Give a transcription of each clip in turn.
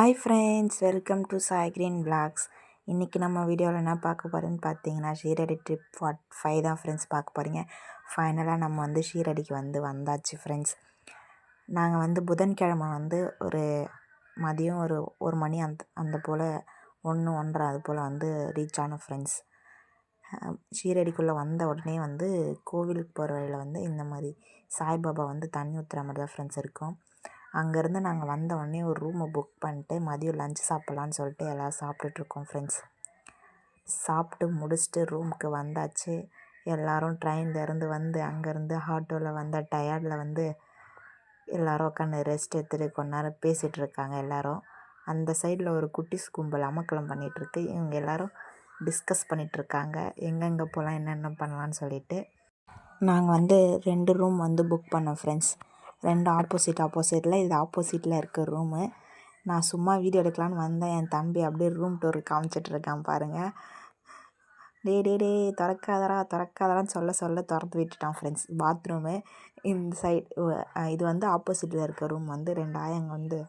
Hi friends, welcome to Sai green vlogs. இன்றைக்கி நம்ம வீடியோவில் என்ன பார்க்க போகிறோன்னு பார்த்தீங்கன்னா, ஷீரடி ட்ரிப் பார்ட் 5 தான் ஃப்ரெண்ட்ஸ் பார்க்க போகிறீங்க. ஃபைனலாக நம்ம ஷீரடிக்கு வந்தாச்சு ஃப்ரெண்ட்ஸ். நாங்கள் புதன்கிழமை ஒரு மதியம் ஒரு மணி அந்த போல் 1-1:30 அது போல் ரீச் ஆனோம் ஃப்ரெண்ட்ஸ். ஷீரடிக்குள்ளே வந்த உடனே கோவிலுக்கு போகிற வழியில் இந்த மாதிரி சாய்பாபா தண்ணி ஊற்றுற மாதிரி தான் ஃப்ரெண்ட்ஸ் இருக்கும். அங்கேருந்து நாங்கள் வந்த உடனே ஒரு ரூமை புக் பண்ணிட்டு மதியம் லஞ்ச் சாப்பிட்லான்னு சொல்லிட்டு எல்லோரும் சாப்பிட்டுட்ருக்கோம் ஃப்ரெண்ட்ஸ். சாப்பிட்டு முடிச்சுட்டு ரூமுக்கு வந்தாச்சு. எல்லோரும் ட்ரெயின்லேருந்து அங்கேருந்து ஆட்டோவில் வந்த டயர்டில் எல்லோரும் உட்காந்து ரெஸ்ட் எடுத்துகிட்டு கொஞ்ச நேரம் பேசிகிட்ருக்காங்க எல்லோரும். அந்த சைடில் ஒரு குட்டிஸ் கும்பல் அமக்கலம் பண்ணிகிட்ருக்கு. இவங்க எல்லோரும் டிஸ்கஸ் பண்ணிகிட்ருக்காங்க எங்கெங்கே போகலாம் என்னென்ன பண்ணலான்னு சொல்லிட்டு. நாங்கள் 2 ரூம் புக் பண்ணோம் ஃப்ரெண்ட்ஸ். 2 ஆப்போசிட்டில் இது ஆப்போசிட்டில் இருக்க ரூமு. நான் சும்மா வீடியோ எடுக்கலான்னு வந்தேன். என் தம்பி அப்படியே ரூம் டோர் காமிச்சிட்ருக்கான் பாருங்கள். டே திறக்காதரான்னு சொல்ல திறந்து விட்டுட்டான் ஃப்ரெண்ட்ஸ். பாத்ரூமு இந்த சைடு இது ஆப்போசிட்டில் இருக்க ரூம் 2 ஆயாங்க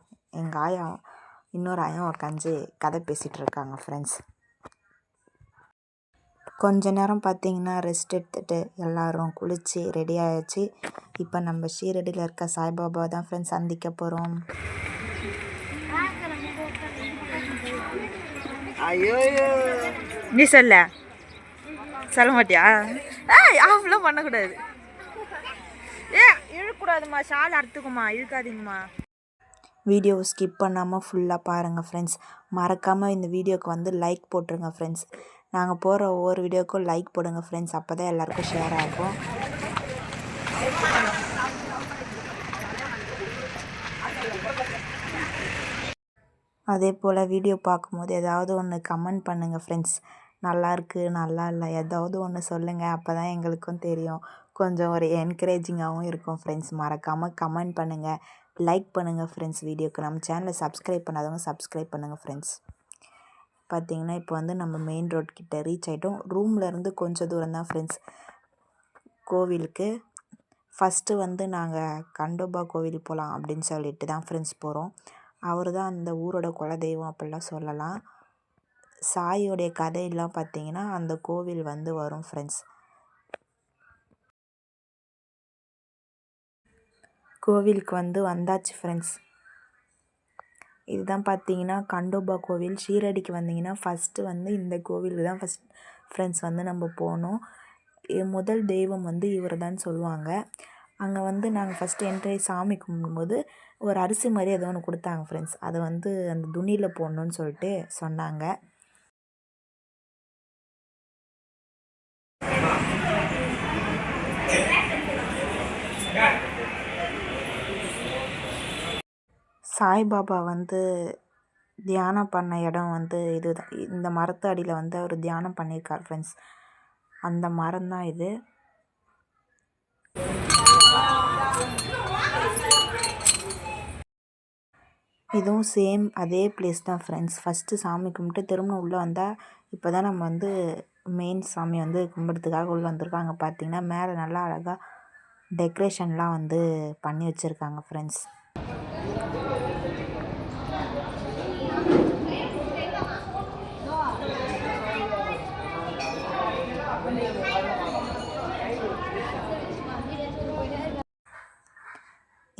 எங்கள் ஆயா இன்னொரு ஆயம் உட்காந்து கதை பேசிகிட்ருக்காங்க ஃப்ரெண்ட்ஸ். கொஞ்ச நேரம் பார்த்திங்கன்னா ரெஸ்ட் எடுத்துகிட்டு எல்லோரும் குளித்து ரெடி ஆகிடுச்சு. இப்போ நம்ம ஷீரடியில் இருக்க சாய்பாபா தான் ஃப்ரெண்ட்ஸ் சந்திக்க போகிறோம். ஐயோ நீ சொல்ல மாட்டியா? ஆஃப்லாம் பண்ணக்கூடாது. இழுக்கூடாதும்மா, ஷால் அறுத்துக்குமா, இழுக்காதீங்கம்மா. வீடியோவை ஸ்கிப் பண்ணாமல் ஃபுல்லாக பாருங்கள் ஃப்ரெண்ட்ஸ். மறக்காமல் இந்த வீடியோவுக்கு லைக் போட்டுருங்க ஃப்ரெண்ட்ஸ். நாங்கள் போகிற ஒவ்வொரு வீடியோக்கும் லைக் போடுங்க ஃப்ரெண்ட்ஸ். அப்போ தான் எல்லாேருக்கும் ஷேர் ஆகும். அதே போல் வீடியோ பார்க்கும்போது ஏதாவது ஒன்று கமெண்ட் பண்ணுங்கள் ஃப்ரெண்ட்ஸ். நல்லாயிருக்கு, நல்லா இல்லை, ஏதாவது ஒன்று சொல்லுங்கள். அப்போ தான் எங்களுக்கும் தெரியும், கொஞ்சம் ஒரு என்கரேஜிங்காகவும் இருக்கும் ஃப்ரெண்ட்ஸ். மறக்காமல் கமெண்ட் பண்ணுங்கள், லைக் பண்ணுங்கள் ஃப்ரெண்ட்ஸ். வீடியோக்கு நம்ம சேனலை சப்ஸ்கிரைப் பண்ணாதவங்க சப்ஸ்கிரைப் பண்ணுங்கள் ஃப்ரெண்ட்ஸ். பார்த்திங்கன்னா இப்போ நம்ம மெயின் ரோட் கிட்ட ரீச் ஆகிட்டோம். ரூம்லேருந்து கொஞ்சம் தூரம் தான் ஃப்ரெண்ட்ஸ் கோவிலுக்கு. ஃபஸ்ட்டு நாங்கள் கண்டோபா கோவில் போகலாம் அப்படின்னு சொல்லிட்டு தான் ஃப்ரெண்ட்ஸ் போகிறோம். அவர் தான் அந்த ஊரோட குலதெய்வம் அப்படிலாம் சொல்லலாம். சாயோடைய கதையெல்லாம் பார்த்திங்கன்னா அந்த கோவில் வரும் ஃப்ரெண்ட்ஸ். கோவிலுக்கு வந்தாச்சு ஃப்ரெண்ட்ஸ். இதுதான் பார்த்திங்கன்னா கண்டோபா கோவில். ஷீரடிக்கு வந்தீங்கன்னா ஃபஸ்ட்டு இந்த கோவிலுக்கு தான் ஃப்ரெண்ட்ஸ் நம்ம போனோம். முதல் தெய்வம் இவர் தான் சொல்லுவாங்க. அங்கே நாங்கள் ஃபஸ்ட்டு என்ட்ரி சாமி கும்பிடும்போது ஒரு அரிசி மாதிரி ஏதோ ஒன்று கொடுத்தாங்க ஃப்ரெண்ட்ஸ். அதை அந்த துணியில் போடணுன்னு சொல்லிட்டு சொன்னாங்க. சாய்பாபா தியானம் பண்ண இடம் இதுதான். இந்த மரத்து அடியில் அவர் தியானம் பண்ணியிருக்கார் ஃப்ரெண்ட்ஸ். அந்த மரம் தான் இது. இதுவும் சேம் அதே பிளேஸ் தான் ஃப்ரெண்ட்ஸ். ஃபஸ்ட்டு சாமி கும்பிட்டு திரும்ப உள்ளே வந்தால் இப்போ தான் நம்ம மெயின் சாமி கும்பிட்றதுக்காக உள்ளே வந்திருக்கோம். அங்கே பார்த்திங்கன்னா மேலே நல்லா அழகாக டெக்கரேஷன்லாம் பண்ணி வச்சுருக்காங்க ஃப்ரெண்ட்ஸ்.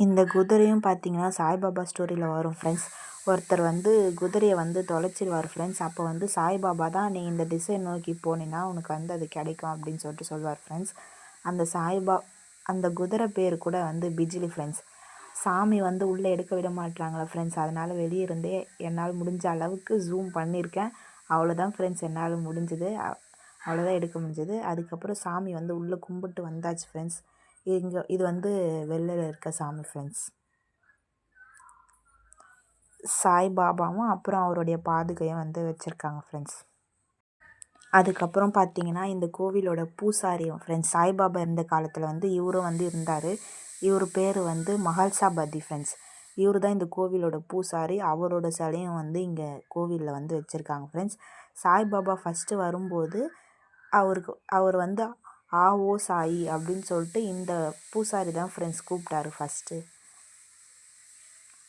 இந்த குதிரையும் பார்த்திங்கன்னா சாய்பாபா ஸ்டோரியில் வரும் ஃப்ரெண்ட்ஸ். ஒருத்தர் குதிரையை தொலைச்சிடுவார் ஃப்ரெண்ட்ஸ். அப்போ சாய்பாபா தான் நீ இந்த திசை நோக்கி போனீன்னா உனக்கு அது கிடைக்கும் அப்படின்னு சொல்லிட்டு சொல்லுவார் ஃப்ரெண்ட்ஸ். அந்த குதிரை பேர் கூட பிஜிலி ஃப்ரெண்ட்ஸ். சாமி உள்ளே எடுக்க விட மாட்டாங்களா ஃப்ரெண்ட்ஸ். அதனால் வெளியே இருந்தே என்னால் முடிஞ்ச அளவுக்கு ஜூம் பண்ணியிருக்கேன். அவ்வளோதான் ஃப்ரெண்ட்ஸ், என்னால் முடிஞ்சது அவ்வளோதான் எடுக்க முடிஞ்சது. அதுக்கப்புறம் சாமி உள்ளே கும்பிட்டு வந்தாச்சு ஃப்ரெண்ட்ஸ். இது வெள்ளையில் இருக்க சாமி ஃப்ரெண்ட்ஸ். சாய்பாபாவும் அப்புறம் அவருடைய பாதுகையும் வச்சுருக்காங்க ஃப்ரெண்ட்ஸ். அதுக்கப்புறம் பார்த்திங்கன்னா இந்த கோவிலோட பூசாரியும் ஃப்ரெண்ட்ஸ். சாய்பாபா இருந்த காலத்தில் இவரும் இருந்தார். இவர் பேர் மஹல்சாபதி ஃப்ரெண்ட்ஸ். இவர் தான் இந்த கோவிலோட பூசாரி. அவரோட சிலையும் இங்கே கோவிலில் வச்சுருக்காங்க ஃப்ரெண்ட்ஸ். சாய்பாபா ஃபஸ்ட்டு வரும்போது அவர் ஆஓ சாயி அப்படின்னு சொல்லிட்டு இந்த பூசாரி தான் ஃப்ரெண்ட்ஸ் கூப்பிட்டாரு ஃபஸ்ட்டு.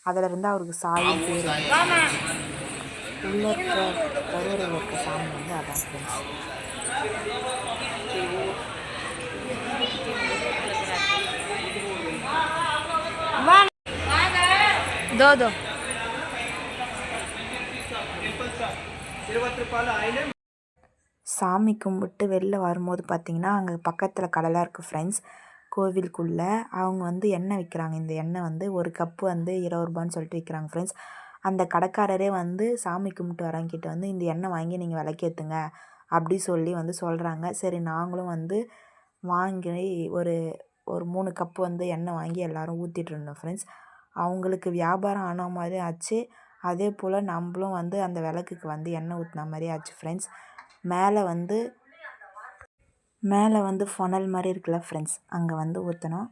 அதிலிருந்து அவருக்கு சாயி பேர் உள்ள இருக்க கருவறையில் இருக்க சாமி வந்து அதான் ஃப்ரெண்ட்ஸ். தோ சாமி கும்பிட்டு வெளில வரும்போது பார்த்திங்கன்னா அங்கே பக்கத்தில் கடலாக இருக்குது ஃப்ரெண்ட்ஸ். கோவிலுக்குள்ளே அவங்க வந்து எண்ணெய் விற்கிறாங்க. இந்த எண்ணெய் வந்து ஒரு கப்பு வந்து 20 ரூபான்னு சொல்லிட்டு விற்கிறாங்க ஃப்ரெண்ட்ஸ். அந்த கடைக்காரரே வந்து சாமி கும்பிட்டு வரவங்கிட்ட வந்து இந்த எண்ணெய் வாங்கி நீங்கள் விளக்கேற்றுங்க அப்படி சொல்லி வந்து சொல்கிறாங்க. சரி நாங்களும் வந்து வாங்கி ஒரு ஒரு 3 கப்பு வந்து எண்ணெய் வாங்கி எல்லோரும் ஊற்றிட்டு இருந்தோம் ஃப்ரெண்ட்ஸ். அவங்களுக்கு வியாபாரம் ஆன மாதிரி ஆச்சு. அதே போல் நம்மளும் வந்து அந்த விளக்குக்கு வந்து எண்ணெய் ஊற்றின மாதிரி ஆச்சு ஃப்ரெண்ட்ஸ். மேலே வந்து ஃபொனல் மாதிரி இருக்குல்ல ஃப்ரெண்ட்ஸ், அங்கே வந்து ஊற்றினோம்.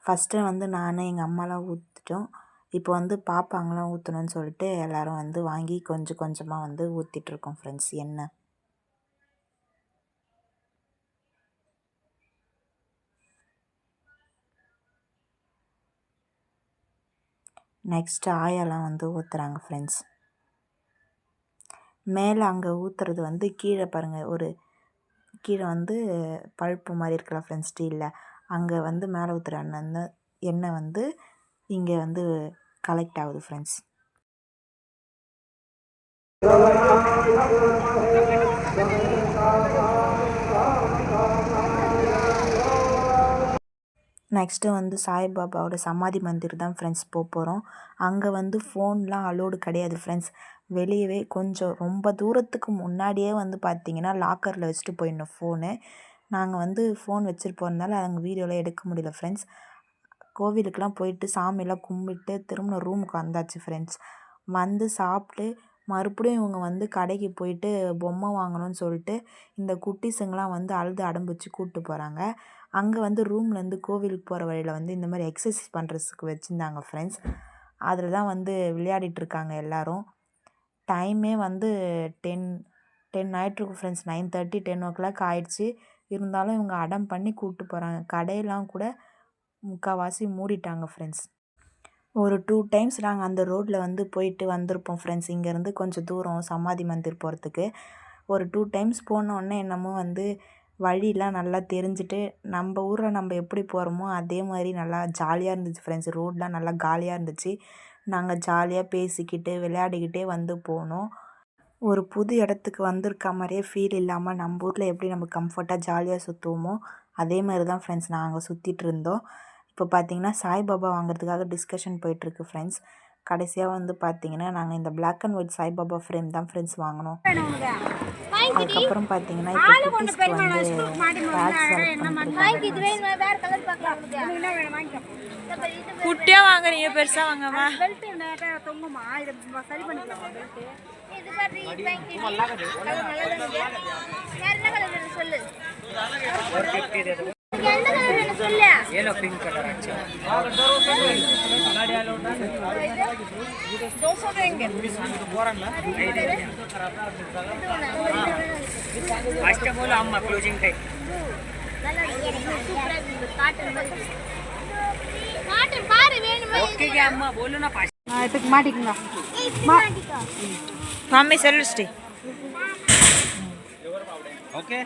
ஃபஸ்ட்டு வந்து நான் எங்கள் அம்மாலாம் ஊற்றிட்டோம். இப்போ வந்து பாப்பாங்களாம் ஊற்றணும்னு சொல்லிட்டு எல்லோரும் வந்து வாங்கி கொஞ்சம் கொஞ்சமாக வந்து ஊற்றிட்டுருக்கோம் ஃப்ரெண்ட்ஸ் எண்ணெய். நெக்ஸ்ட்டு ஆயாலாம் வந்து ஊற்றுறாங்க ஃப்ரெண்ட்ஸ். மேலே அங்கே ஊற்றுறது வந்து கீழே பாருங்கள், கீழே வந்து பழுப்பு மாதிரி இருக்கலாம் ஃப்ரெண்ட்ஸ் ஸ்டீலில். அங்கே வந்து மேலே ஊற்றுற எண்ணெய் வந்து இங்கே வந்து கலெக்ட் ஆகுது ஃப்ரெண்ட்ஸ். நெக்ஸ்ட்டு வந்து சாய்பாபாவோட சமாதி மந்திர் தான் ஃப்ரெண்ட்ஸ் போகிறோம். அங்கே வந்து ஃபோன்லாம் அலோடு கிடையாது ஃப்ரெண்ட்ஸ். வெளியவே கொஞ்சம் ரொம்ப தூரத்துக்கு முன்னாடியே வந்து பார்த்திங்கன்னா லாக்கரில் வச்சுட்டு போயிடணும் ஃபோனு. நாங்கள் வந்து ஃபோன் வச்சுட்டு போகிறதுனால அங்கே வீடியோலாம் எடுக்க முடியல ஃப்ரெண்ட்ஸ். கோவிலுக்கெலாம் போயிட்டு சாமியெல்லாம் கும்பிட்டு திரும்ப ரூமுக்கு வந்தாச்சு ஃப்ரெண்ட்ஸ். வந்து சாப்பிட்டு மறுபடியும் இவங்க வந்து கடைக்கு போயிட்டு பொம்மை வாங்கணும்னு சொல்லிட்டு இந்த குட்டீஸுங்கெலாம் வந்து அழுது அடம்பிச்சு கூப்பிட்டு போகிறாங்க. அங்கே வந்து ரூம்லேருந்து கோவிலுக்கு போகிற வழியில் வந்து இந்த மாதிரி எக்ஸசைஸ் பண்ணுறதுக்கு வச்சுருந்தாங்க ஃப்ரெண்ட்ஸ். அதில் தான் வந்து விளையாடிட்டுருக்காங்க எல்லோரும். டைமே வந்து 10 ஆகிட்ருக்கு ஃப்ரெண்ட்ஸ். 9:30 10 ஆகிடுச்சு. இருந்தாலும் இவங்க அடம் பண்ணி கூப்பிட்டு போகிறாங்க. கடையெல்லாம் கூட முக்கால்வாசி மூடிட்டாங்க ஃப்ரெண்ட்ஸ். ஒரு 2 டைம்ஸ் நாங்கள் அந்த ரோட்டில் வந்து போயிட்டு வந்திருப்போம் ஃப்ரெண்ட்ஸ். இங்கேருந்து கொஞ்சம் தூரம் சமாதி மந்திர் போகிறதுக்கு. ஒரு 2 டைம்ஸ் போனோடனே என்னமோ வந்து வழியெலாம் நல்லா தெரிஞ்சுட்டு நம்ம ஊரில் நம்ம எப்படி போகிறோமோ அதே மாதிரி நல்லா ஜாலியாக இருந்துச்சு ஃப்ரெண்ட்ஸ். ரோடெலாம் நல்லா காலியாக இருந்துச்சு. நாங்கள் ஜாலியாக பேசிக்கிட்டு விளையாடிக்கிட்டே வந்து போனோம். ஒரு புது இடத்துக்கு வந்திருக்க மாதிரியே ஃபீல் இல்லாமல் நம்ம ஊரில் எப்படி நம்ம கம்ஃபர்ட்டாக ஜாலியாக சுற்றுவோமோ அதே மாதிரி தான் ஃப்ரெண்ட்ஸ் நாங்கள் சுற்றிட்டு இருந்தோம். இப்போ பார்த்திங்கன்னா சாய்பாபா வாங்குறதுக்காக டிஸ்கஷன் போயிட்டுருக்கு ஃப்ரெண்ட்ஸ். கடைசியாக வந்து பார்த்திங்கன்னா நாங்கள் இந்த black and white Saibaba frame தான் ஃப்ரெண்ட்ஸ் வாங்கினோம். அதுக்கப்புறம் பார்த்திங்கன்னா இப்போ குட்டீஸ்க்கு வந்து பேக் செலக்ட் குட்டியாக வாங்குறீங்க, பெருசாக வாங்கம்மா. येलो पिंक कलर अच्छा फर्स्ट बोलो अम्मा क्लोजिंग टाइम ओके क्या अम्मा बोलो ना இப்போ மாட்டிக்குங்க மம்மி சொல்லிச்சிட்டு ओके.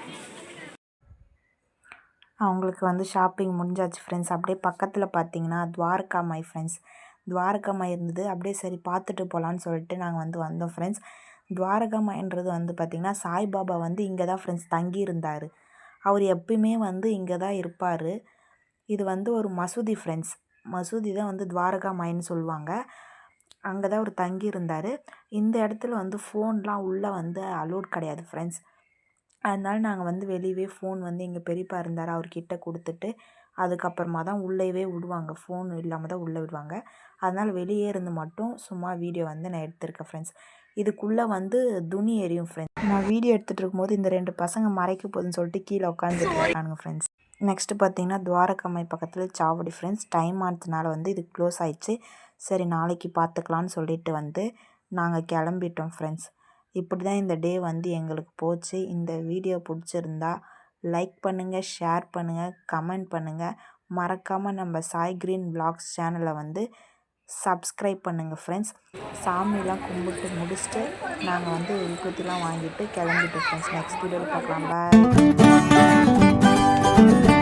அவங்களுக்கு வந்து ஷாப்பிங் முடிஞ்சாச்சு ஃப்ரெண்ட்ஸ். அப்படியே பக்கத்தில் பார்த்திங்கன்னா துவாரகாமாய் ஃப்ரெண்ட்ஸ். துவாரகாமாய் இருந்தது. அப்படியே சரி பார்த்துட்டு போகலான்னு சொல்லிட்டு நாங்கள் வந்து வந்தோம் ஃப்ரெண்ட்ஸ். துவாரகாமாய்ன்றது வந்து பார்த்திங்கன்னா சாய்பாபா வந்து இங்கே தான் ஃப்ரெண்ட்ஸ் தங்கி இருந்தார். அவர் எப்பயுமே வந்து இங்கே தான் இருப்பார். இது வந்து ஒரு மசூதி ஃப்ரெண்ட்ஸ். மசூதி தான் வந்து துவாரகாமாயின்னு சொல்லுவாங்க. அங்கே தான் அவர் தங்கி இருந்தார். இந்த இடத்துல வந்து ஃபோன்லாம் உள்ளே வந்து அலோட் கிடையாது ஃப்ரெண்ட்ஸ். அதனால நாங்கள் வந்து வெளியவே ஃபோன் வந்து எங்கள் பெரியப்பா இருந்தார், அவர்கிட்ட கொடுத்துட்டு அதுக்கப்புறமா தான் உள்ளேவே விடுவாங்க. ஃபோன் இல்லாமல் தான் உள்ளே விடுவாங்க. அதனால் வெளியே இருந்து மட்டும் சும்மா வீடியோ வந்து நான் எடுத்திருக்கேன் ஃப்ரெண்ட்ஸ். இதுக்குள்ளே வந்து துணி எரியும் ஃப்ரெண்ட்ஸ். நான் வீடியோ எடுத்துகிட்டு இருக்கும்போது இந்த 2 பசங்க மறைக்க போகுதுன்னு சொல்லிட்டு கீழே உட்காந்துருக்காங்க ஃப்ரெண்ட்ஸ். நெக்ஸ்ட்டு பார்த்திங்கன்னா துவாரகாமாய் பக்கத்தில் சாவடி ஃப்ரெண்ட்ஸ். டைம் ஆனதுனால வந்து இது க்ளோஸ் ஆகிடுச்சு. சரி நாளைக்கு பார்த்துக்கலான்னு சொல்லிட்டு வந்து நாங்கள் கிளம்பிட்டோம் ஃப்ரெண்ட்ஸ். இப்படி தான் இந்த டே வந்து எங்களுக்கு போச்சு. இந்த வீடியோ பிடிச்சிருந்தா லைக் பண்ணுங்கள், ஷேர் பண்ணுங்கள், கமெண்ட் பண்ணுங்கள். மறக்காமல் நம்ம சாய் கிரீன் விலாக்ஸ் சேனலை வந்து சப்ஸ்கிரைப் பண்ணுங்கள் ஃப்ரெண்ட்ஸ். சாமிலாம் கும்பிட்டு முடிச்சுட்டு நாங்கள் வந்து விபூதிலாம் வாங்கிட்டு கிளம்பிட்டோம் ஃப்ரெண்ட்ஸ். நெக்ஸ்ட் வீடியோவில் பார்க்கலாம். பாய்.